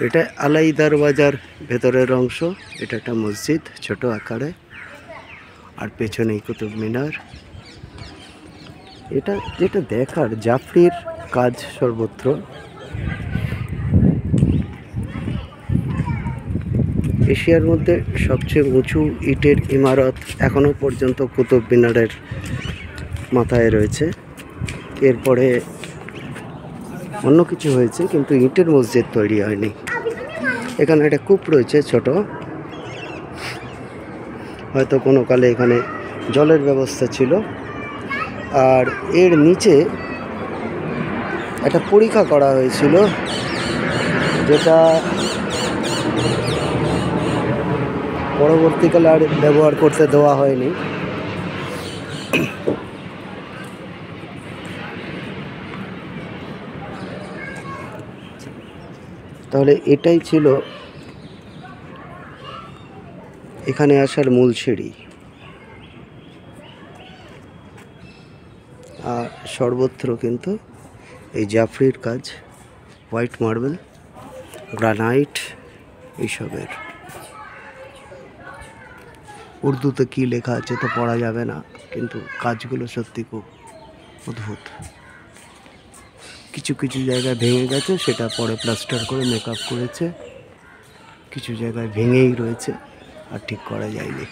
এটা আলাই দরওয়াজার ভেতরের অংশ। এটা একটা মসজিদ ছোট আকারে, আর পেছনেই কুতুব মিনার। এটা যেটা দেখার, জাফরির কাজ সর্বত্র। এশিয়ার মধ্যে সবচেয়ে উঁচু ইটের ইমারত এখনো পর্যন্ত কুতুব মিনারের মাথায় রয়েছে। এরপরে অন্য কিছু হয়েছে, কিন্তু ইটের মসজিদ তৈরি হয়নি। এখানে একটা কূপ রয়েছে ছোট, হয়তো কোনো কালে এখানে জলের ব্যবস্থা ছিল। আর এর নিচে একটা পরীক্ষা করা হয়েছিল, যেটা পরবর্তীকালে আর ব্যবহার করতে দেওয়া হয়নি। তাহলে এটাই ছিল এখানে আসার মূল সিঁড়ি। আর সর্বত্র কিন্তু এই জাফরির কাজ, হোয়াইট মার্বেল, গ্রানাইট এইসবের। উর্দুতে কী লেখা আছে তো পড়া যাবে না, কিন্তু কাজগুলো সত্যি খুব অদ্ভুত। কিছু কিছু জায়গায় ভেঙে গেছে, সেটা পরে প্লাস্টার করে মেকআপ করেছে। কিছু জায়গায় ভেঙেই রয়েছে, আর ঠিক করা যায়নি।